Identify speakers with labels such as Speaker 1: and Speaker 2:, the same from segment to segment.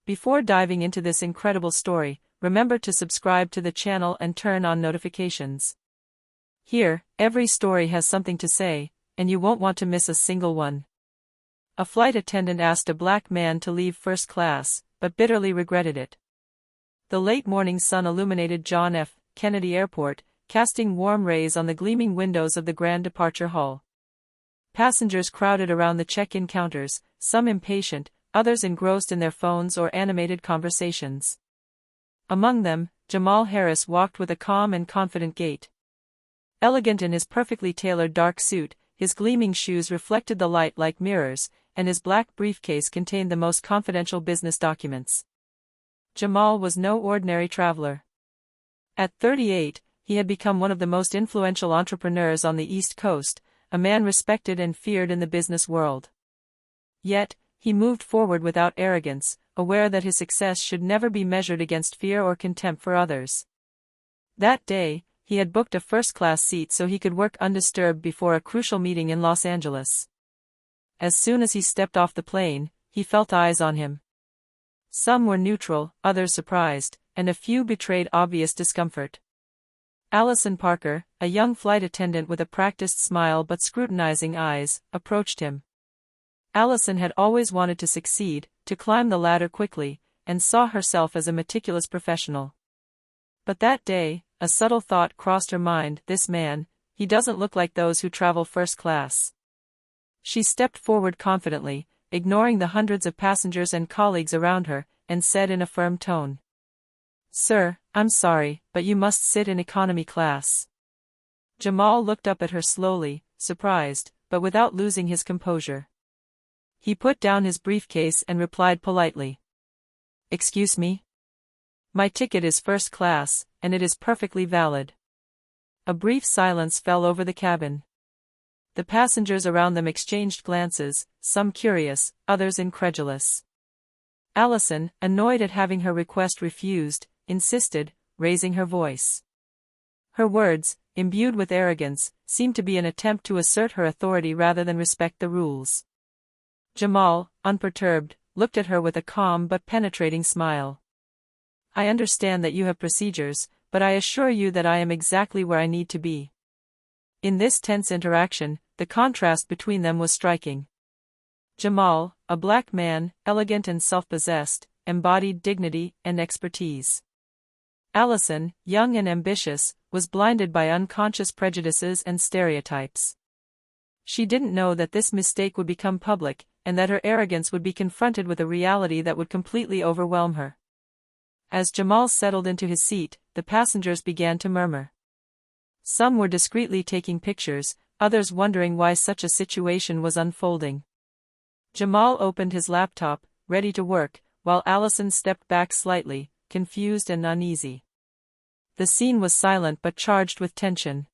Speaker 1: Before diving into this incredible story, remember to subscribe to the channel and turn on notifications. Here, every story has something to say, and you won't want to miss a single one. A flight attendant asked a black man to leave first class, but bitterly regretted it. The late morning sun illuminated John F. Kennedy Airport, casting warm rays on the gleaming windows of the Grand Departure Hall. Passengers crowded around the check-in counters, some impatient, others engrossed in their phones or animated conversations. Among them, Jamal Harris walked with a calm and confident gait. Elegant in his perfectly tailored dark suit, his gleaming shoes reflected the light like mirrors, and his black briefcase contained the most confidential business documents. Jamal was no ordinary traveler. At 38, he had become one of the most influential entrepreneurs on the East Coast, a man respected and feared in the business world. Yet, he moved forward without arrogance, aware that his success should never be measured against fear or contempt for others. That day, he had booked a first-class seat so he could work undisturbed before a crucial meeting in Los Angeles. As soon as he stepped off the plane, he felt eyes on him. Some were neutral, others surprised, and a few betrayed obvious discomfort. Allison Parker, a young flight attendant with a practiced smile but scrutinizing eyes, approached him. Allison had always wanted to succeed, to climb the ladder quickly, and saw herself as a meticulous professional. But that day, a subtle thought crossed her mind: this man, he doesn't look like those who travel first class. She stepped forward confidently, ignoring the hundreds of passengers and colleagues around her, and said in a firm tone, "Sir, I'm sorry, but you must sit in economy class." Jamal looked up at her slowly, surprised, but without losing his composure. He put down his briefcase and replied politely, "Excuse me? My ticket is first class, and it is perfectly valid." A brief silence fell over the cabin. The passengers around them exchanged glances, some curious, others incredulous. Allison, annoyed at having her request refused, insisted, raising her voice. Her words, imbued with arrogance, seemed to be an attempt to assert her authority rather than respect the rules. Jamal, unperturbed, looked at her with a calm but penetrating smile. "I understand that you have procedures, but I assure you that I am exactly where I need to be." In this tense interaction, the contrast between them was striking. Jamal, a black man, elegant and self-possessed, embodied dignity and expertise. Allison, young and ambitious, was blinded by unconscious prejudices and stereotypes. She didn't know that this mistake would become public, and that her arrogance would be confronted with a reality that would completely overwhelm her. As Jamal settled into his seat, the passengers began to murmur. Some were discreetly taking pictures, others wondering why such a situation was unfolding. Jamal opened his laptop, ready to work, while Allison stepped back slightly, confused and uneasy. The scene was silent but charged with tension.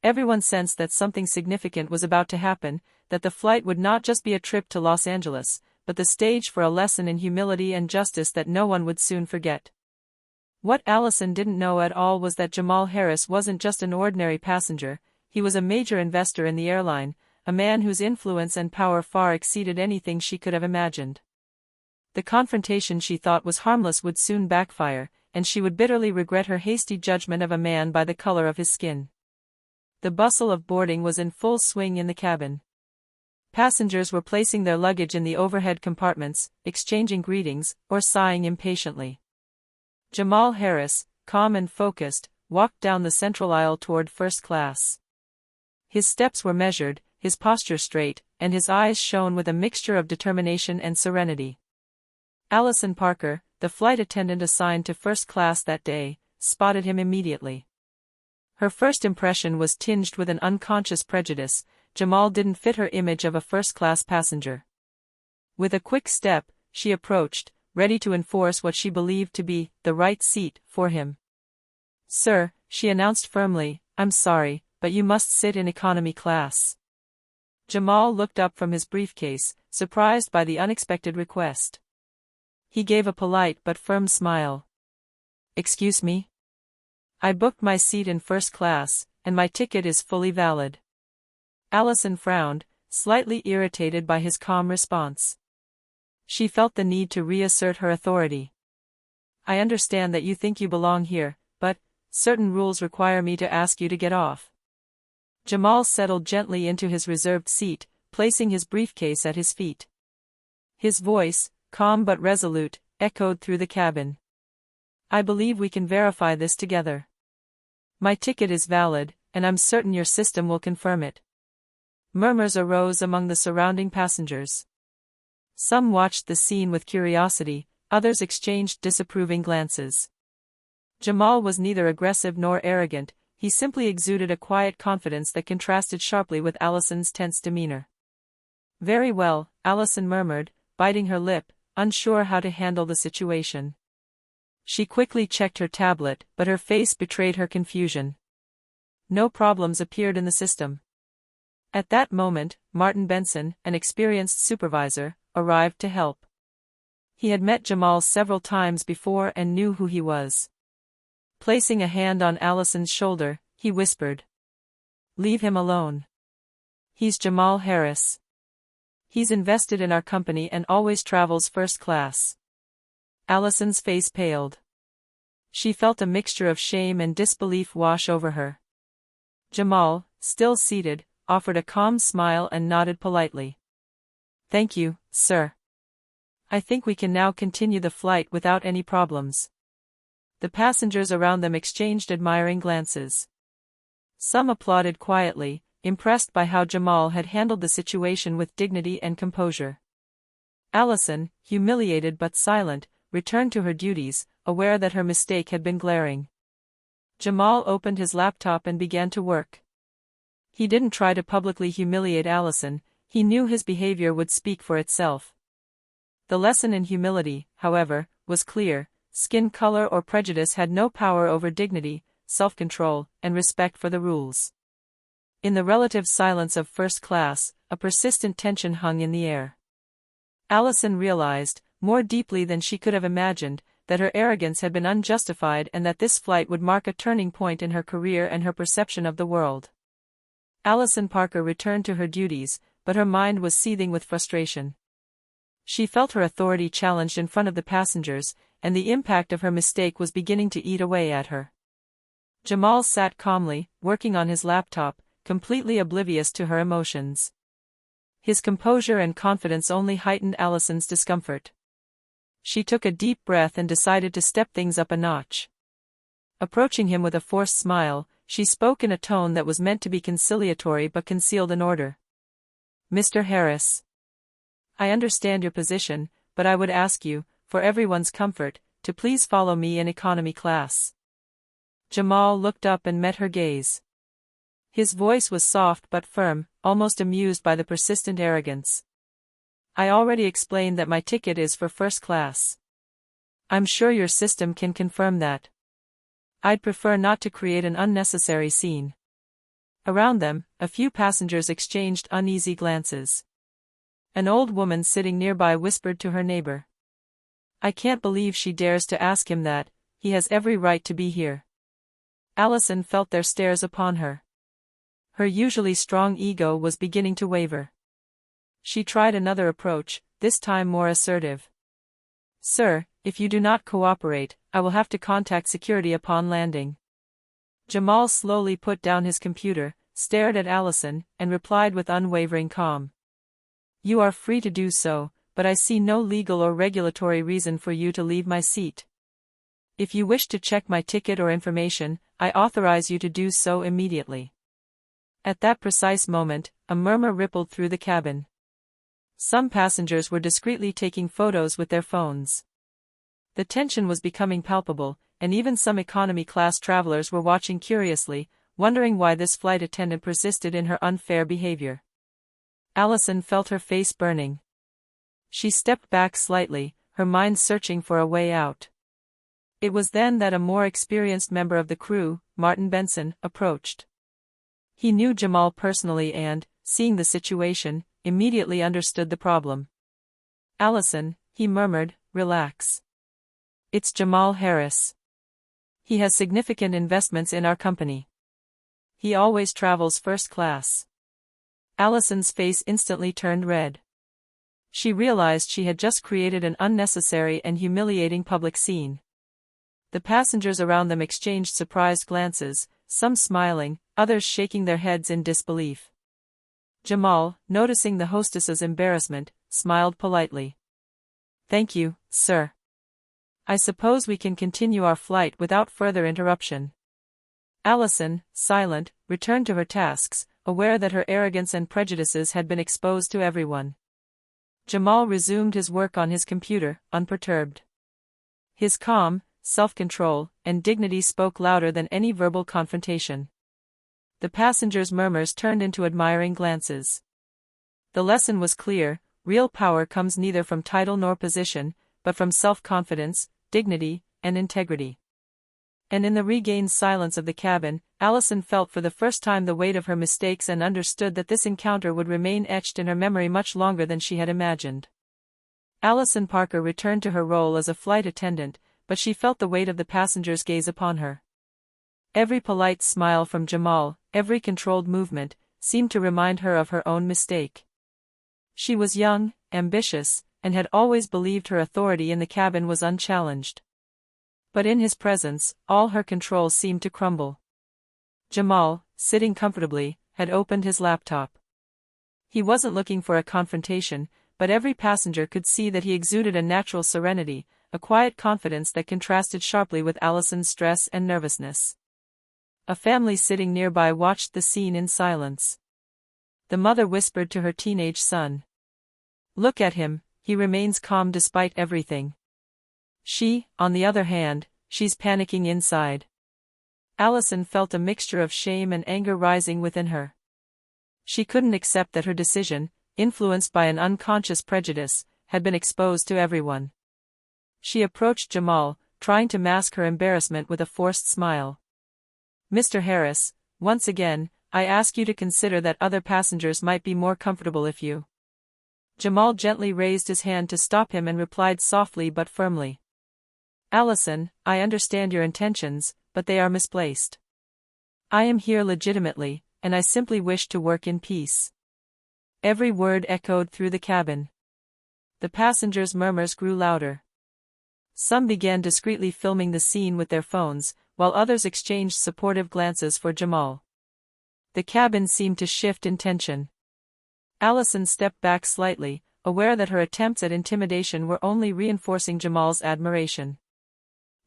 Speaker 1: Everyone sensed that something significant was about to happen, that the flight would not just be a trip to Los Angeles, but the stage for a lesson in humility and justice that no one would soon forget. What Allison didn't know at all was that Jamal Harris wasn't just an ordinary passenger, he was a major investor in the airline, a man whose influence and power far exceeded anything she could have imagined. The confrontation she thought was harmless would soon backfire, and she would bitterly regret her hasty judgment of a man by the color of his skin. The bustle of boarding was in full swing in the cabin. Passengers were placing their luggage in the overhead compartments, exchanging greetings, or sighing impatiently. Jamal Harris, calm and focused, walked down the central aisle toward first class. His steps were measured, his posture straight, and his eyes shone with a mixture of determination and serenity. Allison Parker, the flight attendant assigned to first class that day, spotted him immediately. Her first impression was tinged with an unconscious prejudice: Jamal didn't fit her image of a first-class passenger. With a quick step, she approached, ready to enforce what she believed to be the right seat for him. "Sir," she announced firmly, "I'm sorry, but you must sit in economy class." Jamal looked up from his briefcase, surprised by the unexpected request. He gave a polite but firm smile. "Excuse me? I booked my seat in first class, and my ticket is fully valid." Allison frowned, slightly irritated by his calm response. She felt the need to reassert her authority. I understand that you think you belong here, but certain rules require me to ask you to get off. Jamal settled gently into his reserved seat, placing his briefcase at his feet. His voice, calm but resolute, echoed through the cabin. I believe we can verify this together. My ticket is valid, and I'm certain your system will confirm it. Murmurs arose among the surrounding passengers. Some watched the scene with curiosity, others exchanged disapproving glances. Jamal was neither aggressive nor arrogant, he simply exuded a quiet confidence that contrasted sharply with Allison's tense demeanor. Very well, Allison murmured, biting her lip, unsure how to handle the situation. She quickly checked her tablet, but her face betrayed her confusion. No problems appeared in the system. At that moment, Martin Benson, an experienced supervisor, arrived to help. He had met Jamal several times before and knew who he was. Placing a hand on Allison's shoulder, he whispered. Leave him alone. He's Jamal Harris. He's invested in our company and always travels first class. Allison's face paled. She felt a mixture of shame and disbelief wash over her. Jamal, still seated, offered a calm smile and nodded politely. Thank you, sir. I think we can now continue the flight without any problems. The passengers around them exchanged admiring glances. Some applauded quietly, impressed by how Jamal had handled the situation with dignity and composure. Allison, humiliated but silent, returned to her duties, aware that her mistake had been glaring. Jamal opened his laptop and began to work. He didn't try to publicly humiliate Allison, he knew his behavior would speak for itself. The lesson in humility, however, was clear: skin color or prejudice had no power over dignity, self-control, and respect for the rules. In the relative silence of first class, a persistent tension hung in the air. Allison realized, more deeply than she could have imagined, that her arrogance had been unjustified and that this flight would mark a turning point in her career and her perception of the world. Allison Parker returned to her duties, but her mind was seething with frustration. She felt her authority challenged in front of the passengers, and the impact of her mistake was beginning to eat away at her. Jamal sat calmly, working on his laptop, completely oblivious to her emotions. His composure and confidence only heightened Allison's discomfort. She took a deep breath and decided to step things up a notch. Approaching him with a forced smile, she spoke in a tone that was meant to be conciliatory but concealed an order. Mr. Harris. I understand your position, but I would ask you, for everyone's comfort, to please follow me in economy class. Jamal looked up and met her gaze. His voice was soft but firm, almost amused by the persistent arrogance. I already explained that my ticket is for first class. I'm sure your system can confirm that. I'd prefer not to create an unnecessary scene. Around them, a few passengers exchanged uneasy glances. An old woman sitting nearby whispered to her neighbor. I can't believe she dares to ask him that, he has every right to be here. Allison felt their stares upon her. Her usually strong ego was beginning to waver. She tried another approach, this time more assertive. Sir, if you do not cooperate, I will have to contact security upon landing. Jamal slowly put down his computer, stared at Allison, and replied with unwavering calm. You are free to do so, but I see no legal or regulatory reason for you to leave my seat. If you wish to check my ticket or information, I authorize you to do so immediately. At that precise moment, a murmur rippled through the cabin. Some passengers were discreetly taking photos with their phones. The tension was becoming palpable, and even some economy-class travelers were watching curiously, wondering why this flight attendant persisted in her unfair behavior. Allison felt her face burning. She stepped back slightly, her mind searching for a way out. It was then that a more experienced member of the crew, Martin Benson, approached. He knew Jamal personally and, seeing the situation, immediately understood the problem. Allison, he murmured, relax. It's Jamal Harris. He has significant investments in our company. He always travels first class. Allison's face instantly turned red. She realized she had just created an unnecessary and humiliating public scene. The passengers around them exchanged surprised glances, some smiling, others shaking their heads in disbelief. Jamal, noticing the hostess's embarrassment, smiled politely. "Thank you, sir. I suppose we can continue our flight without further interruption." Allison, silent, returned to her tasks, aware that her arrogance and prejudices had been exposed to everyone. Jamal resumed his work on his computer, unperturbed. His calm, self-control, and dignity spoke louder than any verbal confrontation. The passengers' murmurs turned into admiring glances. The lesson was clear: real power comes neither from title nor position, but from self-confidence, dignity, and integrity. And in the regained silence of the cabin, Allison felt for the first time the weight of her mistakes and understood that this encounter would remain etched in her memory much longer than she had imagined. Allison Parker returned to her role as a flight attendant, but she felt the weight of the passengers' gaze upon her. Every polite smile from Jamal, every controlled movement, seemed to remind her of her own mistake. She was young, ambitious, and had always believed her authority in the cabin was unchallenged. But in his presence, all her control seemed to crumble. Jamal, sitting comfortably, had opened his laptop. He wasn't looking for a confrontation, but every passenger could see that he exuded a natural serenity, a quiet confidence that contrasted sharply with Allison's stress and nervousness. A family sitting nearby watched the scene in silence. The mother whispered to her teenage son, "Look at him, he remains calm despite everything. She, on the other hand, she's panicking inside." Allison felt a mixture of shame and anger rising within her. She couldn't accept that her decision, influenced by an unconscious prejudice, had been exposed to everyone. She approached Jamal, trying to mask her embarrassment with a forced smile. "Mr. Harris, once again, I ask you to consider that other passengers might be more comfortable if you—" Jamal gently raised his hand to stop him and replied softly but firmly. "Allison, I understand your intentions, but they are misplaced. I am here legitimately, and I simply wish to work in peace." Every word echoed through the cabin. The passengers' murmurs grew louder. Some began discreetly filming the scene with their phones, while others exchanged supportive glances for Jamal. The cabin seemed to shift in tension. Allison stepped back slightly, aware that her attempts at intimidation were only reinforcing Jamal's admiration.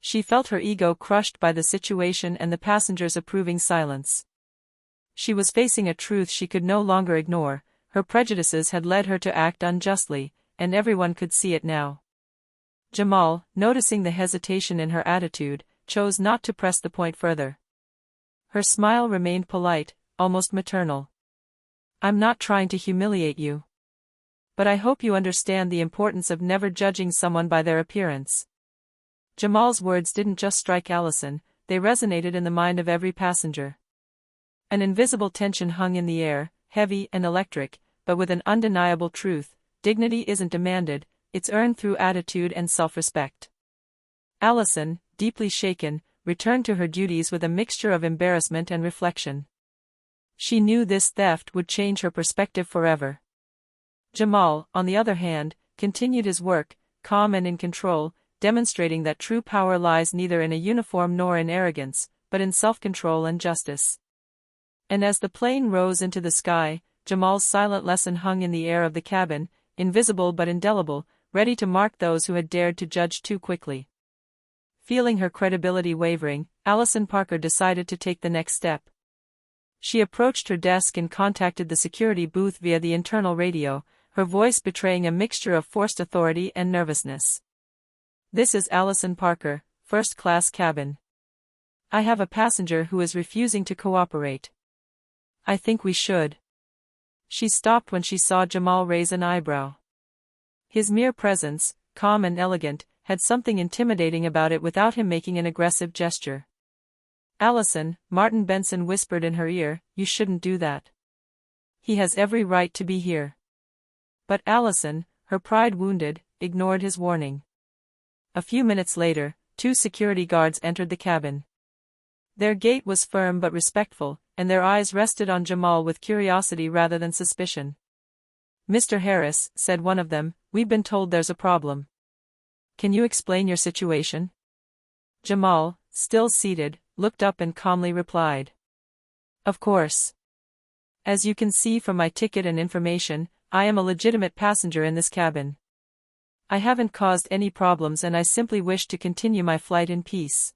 Speaker 1: She felt her ego crushed by the situation and the passengers' approving silence. She was facing a truth she could no longer ignore: her prejudices had led her to act unjustly, and everyone could see it now. Jamal, noticing the hesitation in her attitude, chose not to press the point further. Her smile remained polite, almost maternal. "I'm not trying to humiliate you. But I hope you understand the importance of never judging someone by their appearance." Jamal's words didn't just strike Allison, they resonated in the mind of every passenger. An invisible tension hung in the air, heavy and electric, but with an undeniable truth: dignity isn't demanded, it's earned through attitude and self-respect. Allison, deeply shaken, returned to her duties with a mixture of embarrassment and reflection. She knew this theft would change her perspective forever. Jamal, on the other hand, continued his work, calm and in control, demonstrating that true power lies neither in a uniform nor in arrogance, but in self-control and justice. And as the plane rose into the sky, Jamal's silent lesson hung in the air of the cabin, invisible but indelible, ready to mark those who had dared to judge too quickly. Feeling her credibility wavering, Allison Parker decided to take the next step. She approached her desk and contacted the security booth via the internal radio, her voice betraying a mixture of forced authority and nervousness. "This is Allison Parker, first-class cabin. I have a passenger who is refusing to cooperate. I think we should." She stopped when she saw Jamal raise an eyebrow. His mere presence, calm and elegant, had something intimidating about it without him making an aggressive gesture. "Allison," Martin Benson whispered in her ear, "you shouldn't do that. He has every right to be here." But Allison, her pride wounded, ignored his warning. A few minutes later, 2 security guards entered the cabin. Their gait was firm but respectful, and their eyes rested on Jamal with curiosity rather than suspicion. "Mr. Harris," said one of them, "we've been told there's a problem. Can you explain your situation?" Jamal, still seated, looked up and calmly replied, "Of course. As you can see from my ticket and information, I am a legitimate passenger in this cabin. I haven't caused any problems and I simply wish to continue my flight in peace."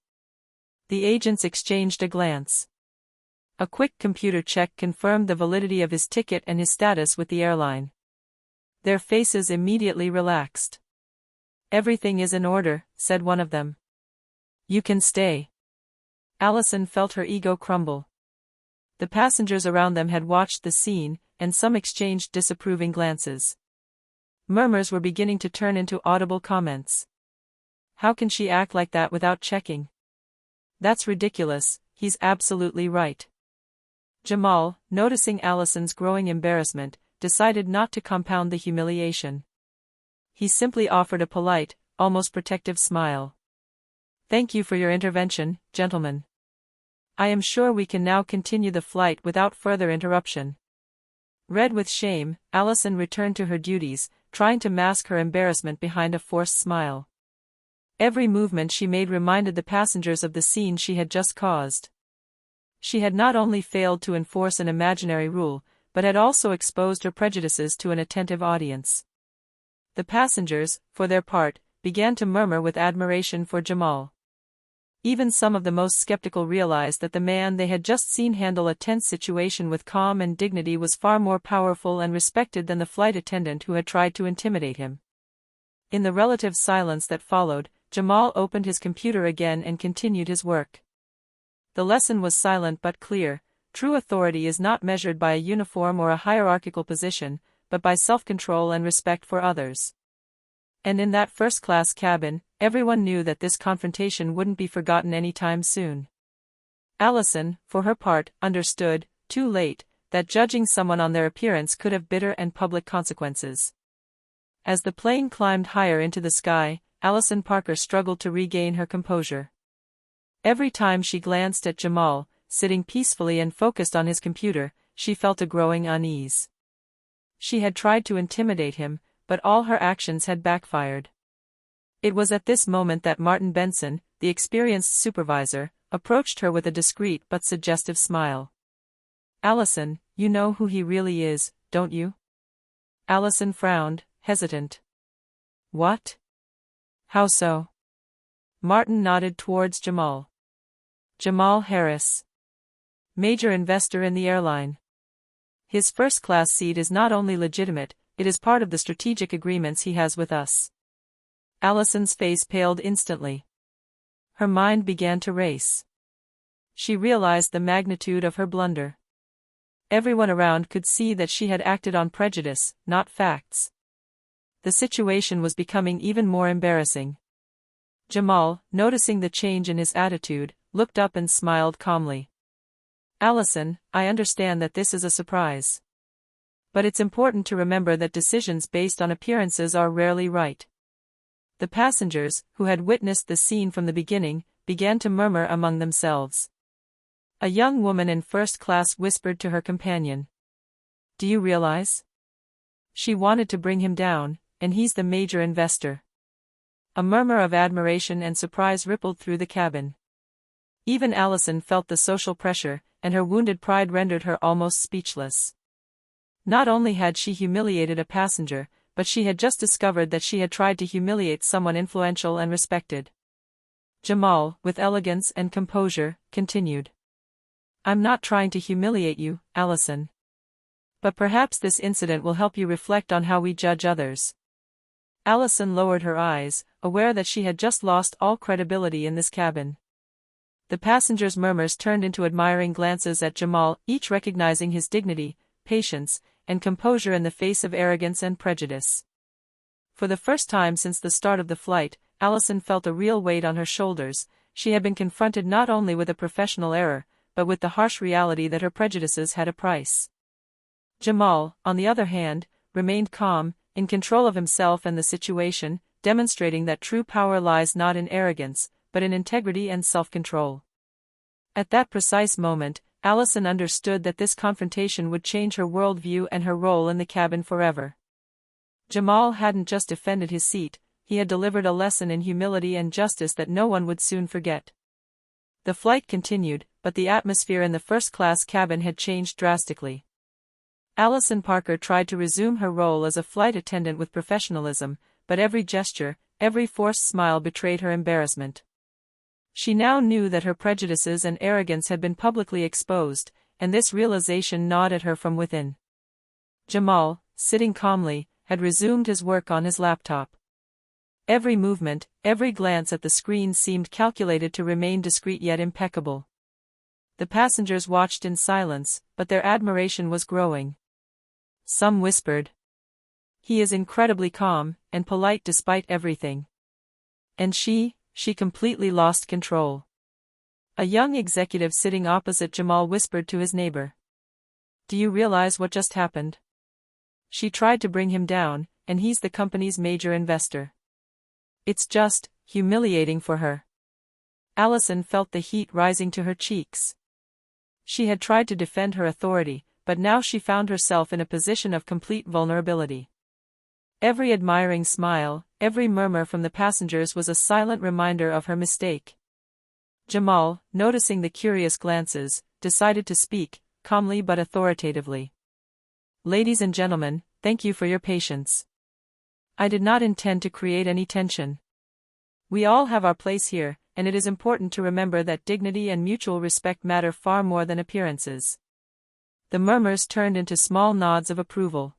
Speaker 1: The agents exchanged a glance. A quick computer check confirmed the validity of his ticket and his status with the airline. Their faces immediately relaxed. "Everything is in order," said one of them. "You can stay." Allison felt her ego crumble. The passengers around them had watched the scene, and some exchanged disapproving glances. Murmurs were beginning to turn into audible comments. "How can she act like that without checking? That's ridiculous, he's absolutely right." Jamal, noticing Allison's growing embarrassment, decided not to compound the humiliation. He simply offered a polite, almost protective smile. "Thank you for your intervention, gentlemen. I am sure we can now continue the flight without further interruption." Red with shame, Allison returned to her duties, trying to mask her embarrassment behind a forced smile. Every movement she made reminded the passengers of the scene she had just caused. She had not only failed to enforce an imaginary rule, but had also exposed her prejudices to an attentive audience. The passengers, for their part, began to murmur with admiration for Jamal. Even some of the most skeptical realized that the man they had just seen handle a tense situation with calm and dignity was far more powerful and respected than the flight attendant who had tried to intimidate him. In the relative silence that followed, Jamal opened his computer again and continued his work. The lesson was silent but clear: true authority is not measured by a uniform or a hierarchical position, but by self-control and respect for others. And in that first-class cabin, everyone knew that this confrontation wouldn't be forgotten anytime soon. Allison, for her part, understood, too late, that judging someone on their appearance could have bitter and public consequences. As the plane climbed higher into the sky, Allison Parker struggled to regain her composure. Every time she glanced at Jamal, sitting peacefully and focused on his computer, she felt a growing unease. She had tried to intimidate him, but all her actions had backfired. It was at this moment that Martin Benson, the experienced supervisor, approached her with a discreet but suggestive smile. "Allison, you know who he really is, don't you?" Allison frowned, hesitant. "What? How so?" Martin nodded towards Jamal. "Jamal Harris. Major investor in the airline. His first-class seat is not only legitimate, it is part of the strategic agreements he has with us." Allison's face paled instantly. Her mind began to race. She realized the magnitude of her blunder. Everyone around could see that she had acted on prejudice, not facts. The situation was becoming even more embarrassing. Jamal, noticing the change in his attitude, looked up and smiled calmly. "Allison, I understand that this is a surprise. But it's important to remember that decisions based on appearances are rarely right." The passengers, who had witnessed the scene from the beginning, began to murmur among themselves. A young woman in first class whispered to her companion, "Do you realize? She wanted to bring him down, and he's the major investor." A murmur of admiration and surprise rippled through the cabin. Even Allison felt the social pressure, and her wounded pride rendered her almost speechless. Not only had she humiliated a passenger, but she had just discovered that she had tried to humiliate someone influential and respected. Jamal, with elegance and composure, continued, "I'm not trying to humiliate you, Allison. But perhaps this incident will help you reflect on how we judge others." Allison lowered her eyes, aware that she had just lost all credibility in this cabin. The passengers' murmurs turned into admiring glances at Jamal, each recognizing his dignity, patience, and composure in the face of arrogance and prejudice. For the first time since the start of the flight, Allison felt a real weight on her shoulders. She had been confronted not only with a professional error, but with the harsh reality that her prejudices had a price. Jamal, on the other hand, remained calm, in control of himself and the situation, demonstrating that true power lies not in arrogance, but in integrity and self-control. At that precise moment, Allison understood that this confrontation would change her worldview and her role in the cabin forever. Jamal hadn't just defended his seat, he had delivered a lesson in humility and justice that no one would soon forget. The flight continued, but the atmosphere in the first-class cabin had changed drastically. Allison Parker tried to resume her role as a flight attendant with professionalism, but every gesture, every forced smile betrayed her embarrassment. She now knew that her prejudices and arrogance had been publicly exposed, and this realization gnawed at her from within. Jamal, sitting calmly, had resumed his work on his laptop. Every movement, every glance at the screen seemed calculated to remain discreet yet impeccable. The passengers watched in silence, but their admiration was growing. Some whispered, "He is incredibly calm and polite despite everything." And she completely lost control. A young executive sitting opposite Jamal whispered to his neighbor, "Do you realize what just happened? She tried to bring him down, and he's the company's major investor. It's just humiliating for her." Allison felt the heat rising to her cheeks. She had tried to defend her authority, but now she found herself in a position of complete vulnerability. Every admiring smile, every murmur from the passengers was a silent reminder of her mistake. Jamal, noticing the curious glances, decided to speak, calmly but authoritatively. "Ladies and gentlemen, thank you for your patience. I did not intend to create any tension. We all have our place here, and it is important to remember that dignity and mutual respect matter far more than appearances." The murmurs turned into small nods of approval.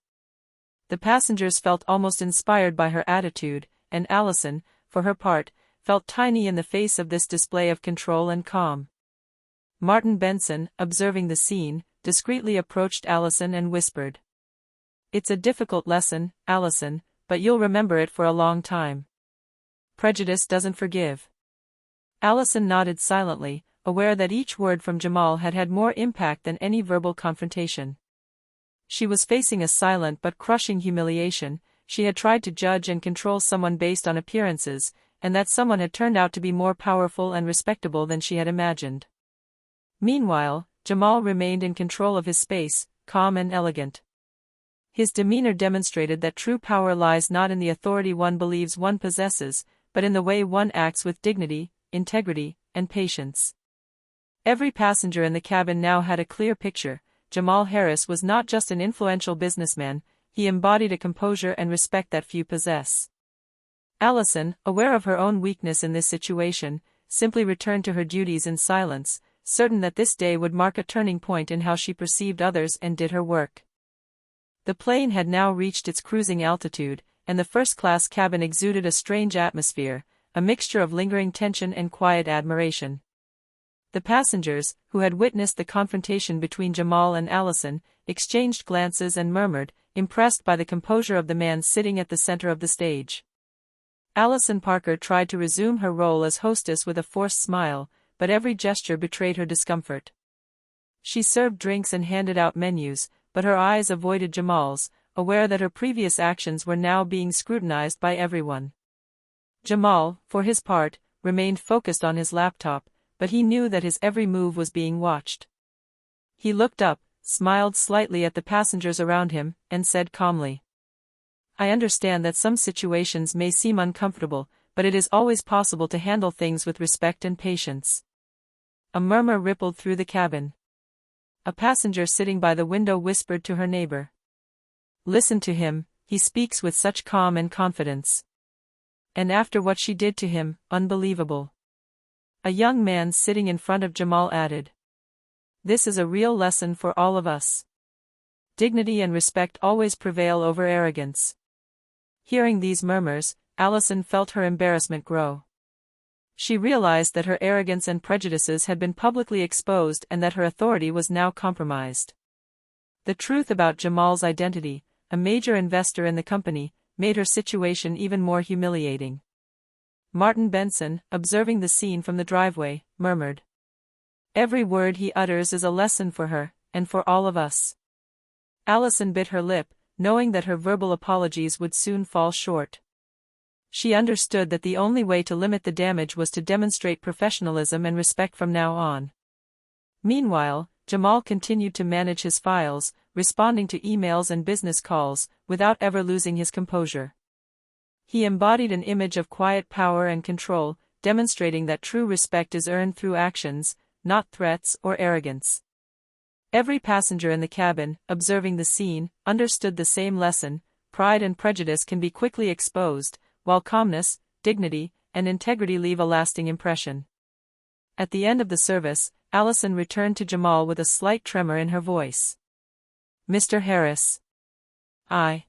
Speaker 1: The passengers felt almost inspired by her attitude, and Allison, for her part, felt tiny in the face of this display of control and calm. Martin Benson, observing the scene, discreetly approached Allison and whispered, "It's a difficult lesson, Allison, but you'll remember it for a long time. Prejudice doesn't forgive." Allison nodded silently, aware that each word from Jamal had had more impact than any verbal confrontation. She was facing a silent but crushing humiliation. She had tried to judge and control someone based on appearances, and that someone had turned out to be more powerful and respectable than she had imagined. Meanwhile, Jamal remained in control of his space, calm and elegant. His demeanor demonstrated that true power lies not in the authority one believes one possesses, but in the way one acts with dignity, integrity, and patience. Every passenger in the cabin now had a clear picture. Jamal Harris was not just an influential businessman, he embodied a composure and respect that few possess. Allison, aware of her own weakness in this situation, simply returned to her duties in silence, certain that this day would mark a turning point in how she perceived others and did her work. The plane had now reached its cruising altitude, and the first-class cabin exuded a strange atmosphere, a mixture of lingering tension and quiet admiration. The passengers, who had witnessed the confrontation between Jamal and Allison, exchanged glances and murmured, impressed by the composure of the man sitting at the center of the stage. Allison Parker tried to resume her role as hostess with a forced smile, but every gesture betrayed her discomfort. She served drinks and handed out menus, but her eyes avoided Jamal's, aware that her previous actions were now being scrutinized by everyone. Jamal, for his part, remained focused on his laptop, but he knew that his every move was being watched. He looked up, smiled slightly at the passengers around him, and said calmly, "I understand that some situations may seem uncomfortable, but it is always possible to handle things with respect and patience." A murmur rippled through the cabin. A passenger sitting by the window whispered to her neighbor, "Listen to him, he speaks with such calm and confidence. And after what she did to him, unbelievable." A young man sitting in front of Jamal added, "This is a real lesson for all of us. Dignity and respect always prevail over arrogance." Hearing these murmurs, Allison felt her embarrassment grow. She realized that her arrogance and prejudices had been publicly exposed and that her authority was now compromised. The truth about Jamal's identity, a major investor in the company, made her situation even more humiliating. Martin Benson, observing the scene from the driveway, murmured, "Every word he utters is a lesson for her, and for all of us." Allison bit her lip, knowing that her verbal apologies would soon fall short. She understood that the only way to limit the damage was to demonstrate professionalism and respect from now on. Meanwhile, Jamal continued to manage his files, responding to emails and business calls, without ever losing his composure. He embodied an image of quiet power and control, demonstrating that true respect is earned through actions, not threats or arrogance. Every passenger in the cabin, observing the scene, understood the same lesson: pride and prejudice can be quickly exposed, while calmness, dignity, and integrity leave a lasting impression. At the end of the service, Allison returned to Jamal with a slight tremor in her voice. "Mr. Harris. I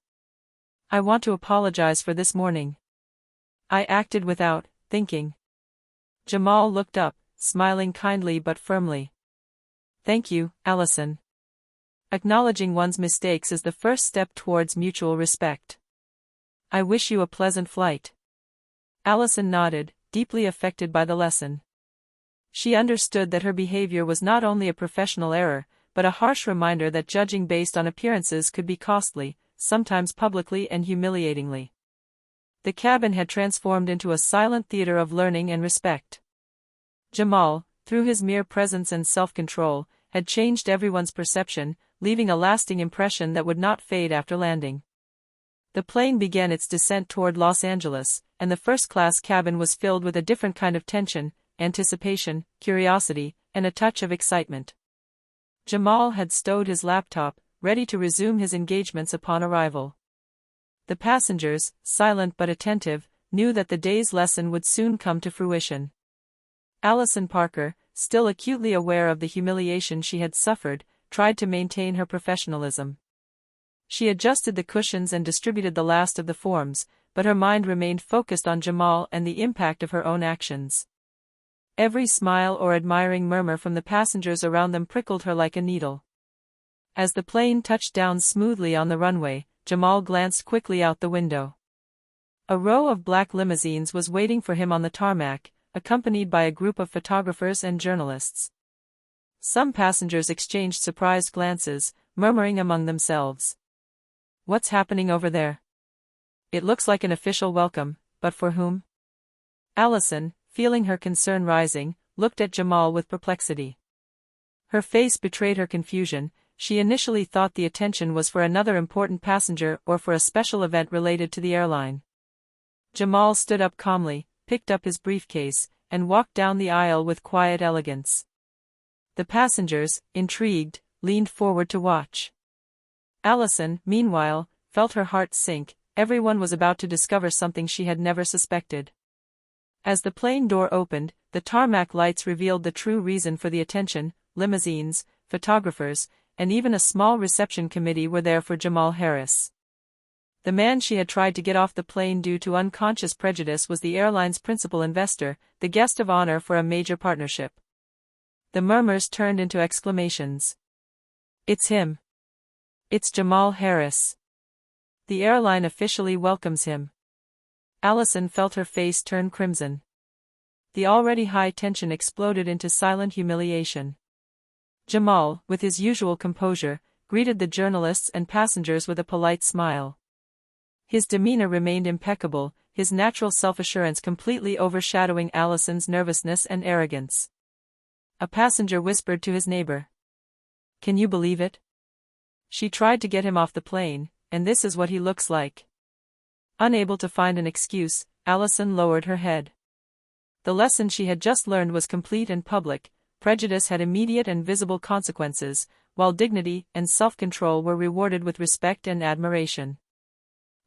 Speaker 1: want to apologize for this morning. I acted without thinking." Jamal looked up, smiling kindly but firmly. "Thank you, Allison. Acknowledging one's mistakes is the first step towards mutual respect. I wish you a pleasant flight." Allison nodded, deeply affected by the lesson. She understood that her behavior was not only a professional error, but a harsh reminder that judging based on appearances could be costly, sometimes publicly and humiliatingly. The cabin had transformed into a silent theater of learning and respect. Jamal, through his mere presence and self-control, had changed everyone's perception, leaving a lasting impression that would not fade after landing. The plane began its descent toward Los Angeles, and the first-class cabin was filled with a different kind of tension, anticipation, curiosity, and a touch of excitement. Jamal had stowed his laptop, ready to resume his engagements upon arrival. The passengers, silent but attentive, knew that the day's lesson would soon come to fruition. Allison Parker, still acutely aware of the humiliation she had suffered, tried to maintain her professionalism. She adjusted the cushions and distributed the last of the forms, but her mind remained focused on Jamal and the impact of her own actions. Every smile or admiring murmur from the passengers around them prickled her like a needle. As the plane touched down smoothly on the runway, Jamal glanced quickly out the window. A row of black limousines was waiting for him on the tarmac, accompanied by a group of photographers and journalists. Some passengers exchanged surprised glances, murmuring among themselves, "What's happening over there? It looks like an official welcome, but for whom?" Allison, feeling her concern rising, looked at Jamal with perplexity. Her face betrayed her confusion. She initially thought the attention was for another important passenger or for a special event related to the airline. Jamal stood up calmly, picked up his briefcase, and walked down the aisle with quiet elegance. The passengers, intrigued, leaned forward to watch. Allison, meanwhile, felt her heart sink. Everyone was about to discover something she had never suspected. As the plane door opened, the tarmac lights revealed the true reason for the attention. Limousines, photographers, and even a small reception committee were there for Jamal Harris. The man she had tried to get off the plane due to unconscious prejudice was the airline's principal investor, the guest of honor for a major partnership. The murmurs turned into exclamations. "It's him. It's Jamal Harris. The airline officially welcomes him." Allison felt her face turn crimson. The already high tension exploded into silent humiliation. Jamal, with his usual composure, greeted the journalists and passengers with a polite smile. His demeanor remained impeccable, his natural self-assurance completely overshadowing Allison's nervousness and arrogance. A passenger whispered to his neighbor, "Can you believe it? She tried to get him off the plane, and this is what he looks like." Unable to find an excuse, Allison lowered her head. The lesson she had just learned was complete and public. Prejudice had immediate and visible consequences, while dignity and self-control were rewarded with respect and admiration.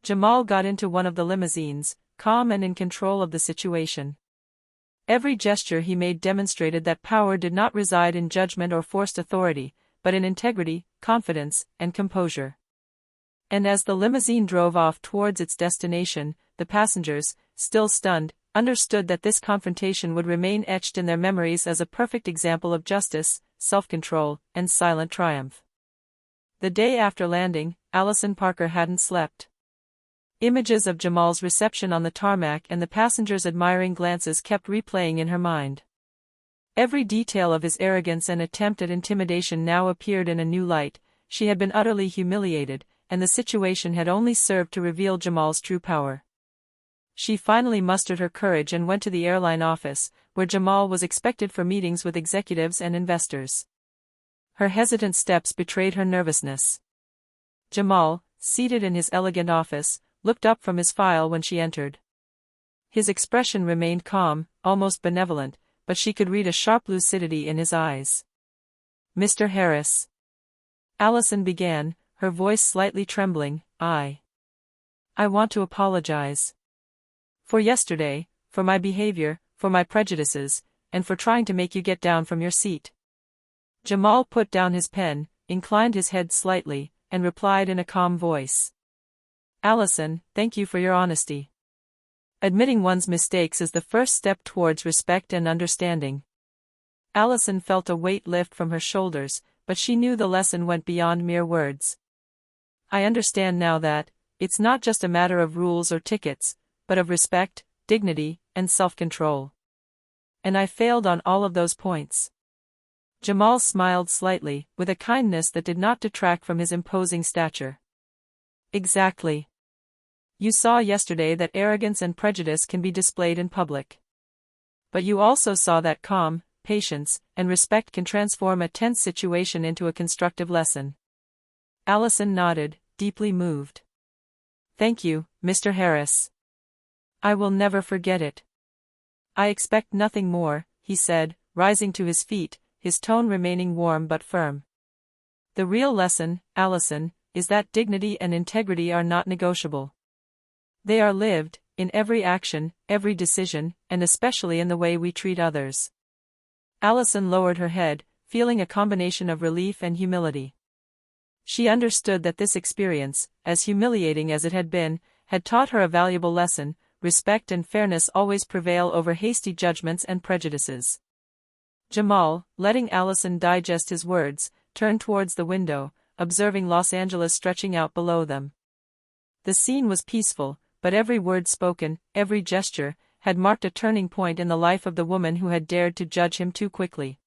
Speaker 1: Jamal got into one of the limousines, calm and in control of the situation. Every gesture he made demonstrated that power did not reside in judgment or forced authority, but in integrity, confidence, and composure. And as the limousine drove off towards its destination, the passengers, still stunned, understood that this confrontation would remain etched in their memories as a perfect example of justice, self-control, and silent triumph. The day after landing, Allison Parker hadn't slept. Images of Jamal's reception on the tarmac and the passengers' admiring glances kept replaying in her mind. Every detail of his arrogance and attempt at intimidation now appeared in a new light. She had been utterly humiliated, and the situation had only served to reveal Jamal's true power. She finally mustered her courage and went to the airline office, where Jamal was expected for meetings with executives and investors. Her hesitant steps betrayed her nervousness. Jamal, seated in his elegant office, looked up from his file when she entered. His expression remained calm, almost benevolent, but she could read a sharp lucidity in his eyes. "Mr. Harris," Allison began, her voice slightly trembling, I want to apologize. For yesterday, for my behavior, for my prejudices, and for trying to make you get down from your seat." Jamal put down his pen, inclined his head slightly, and replied in a calm voice. "Allison, thank you for your honesty. Admitting one's mistakes is the first step towards respect and understanding." Allison felt a weight lift from her shoulders, but she knew the lesson went beyond mere words. "I understand now that, it's not just a matter of rules or tickets, but of respect, dignity, and self-control. And I failed on all of those points." Jamal smiled slightly, with a kindness that did not detract from his imposing stature. "Exactly. You saw yesterday that arrogance and prejudice can be displayed in public. But you also saw that calm, patience, and respect can transform a tense situation into a constructive lesson." Allison nodded, deeply moved. "Thank you, Mr. Harris. I will never forget it." "I expect nothing more," he said, rising to his feet, his tone remaining warm but firm. "The real lesson, Allison, is that dignity and integrity are not negotiable. They are lived, in every action, every decision, and especially in the way we treat others." Allison lowered her head, feeling a combination of relief and humility. She understood that this experience, as humiliating as it had been, had taught her a valuable lesson: respect and fairness always prevail over hasty judgments and prejudices. Jamal, letting Allison digest his words, turned towards the window, observing Los Angeles stretching out below them. The scene was peaceful, but every word spoken, every gesture, had marked a turning point in the life of the woman who had dared to judge him too quickly.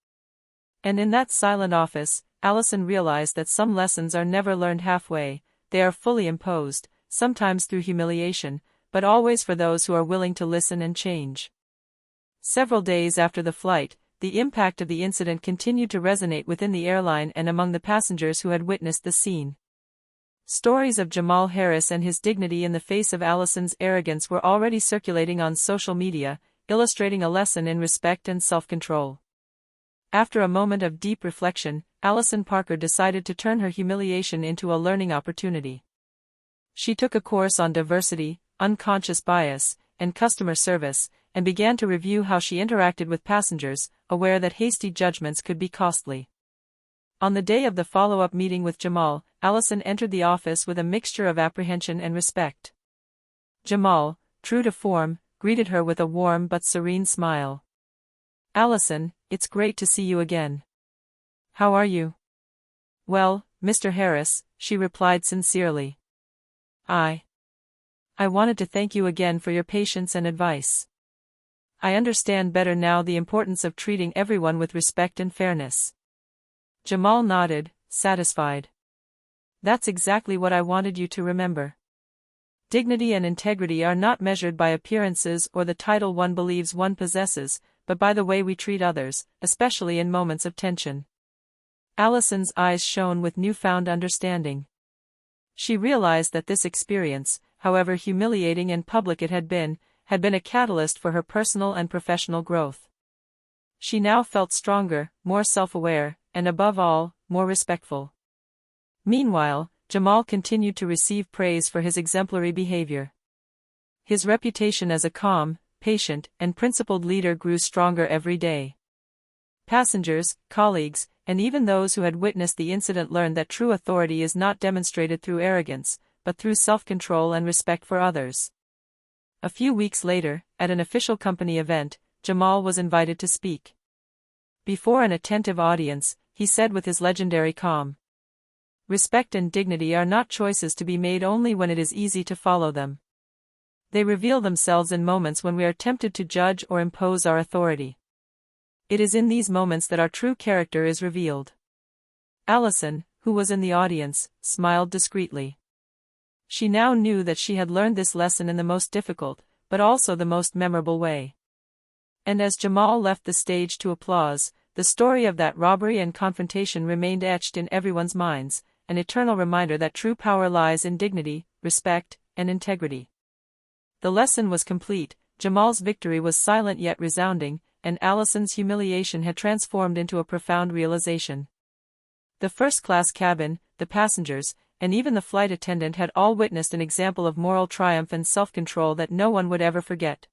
Speaker 1: And in that silent office, Allison realized that some lessons are never learned halfway, they are fully imposed, sometimes through humiliation, but always for those who are willing to listen and change. Several days after the flight, the impact of the incident continued to resonate within the airline and among the passengers who had witnessed the scene. Stories of Jamal Harris and his dignity in the face of Allison's arrogance were already circulating on social media, illustrating a lesson in respect and self-control. After a moment of deep reflection, Allison Parker decided to turn her humiliation into a learning opportunity. She took a course on diversity, unconscious bias, and customer service, and began to review how she interacted with passengers, aware that hasty judgments could be costly. On the day of the follow-up meeting with Jamal, Allison entered the office with a mixture of apprehension and respect. Jamal, true to form, greeted her with a warm but serene smile. "Allison, it's great to see you again. How are you?" "Well, Mr. Harris," she replied sincerely. I wanted to thank you again for your patience and advice. I understand better now the importance of treating everyone with respect and fairness." Jamal nodded, satisfied. "That's exactly what I wanted you to remember. Dignity and integrity are not measured by appearances or the title one believes one possesses, but by the way we treat others, especially in moments of tension." Allison's eyes shone with newfound understanding. She realized that this experience, however humiliating and public it had been a catalyst for her personal and professional growth. She now felt stronger, more self-aware, and above all, more respectful. Meanwhile, Jamal continued to receive praise for his exemplary behavior. His reputation as a calm, patient, and principled leader grew stronger every day. Passengers, colleagues, and even those who had witnessed the incident learned that true authority is not demonstrated through arrogance, but through self-control and respect for others. A few weeks later, at an official company event, Jamal was invited to speak. Before an attentive audience, he said with his legendary calm, "Respect and dignity are not choices to be made only when it is easy to follow them. They reveal themselves in moments when we are tempted to judge or impose our authority. It is in these moments that our true character is revealed." Allison, who was in the audience, smiled discreetly. She now knew that she had learned this lesson in the most difficult, but also the most memorable way. And as Jamal left the stage to applause, the story of that robbery and confrontation remained etched in everyone's minds, an eternal reminder that true power lies in dignity, respect, and integrity. The lesson was complete. Jamal's victory was silent yet resounding, and Allison's humiliation had transformed into a profound realization. The first-class cabin, the passengers, and even the flight attendant had all witnessed an example of moral triumph and self-control that no one would ever forget.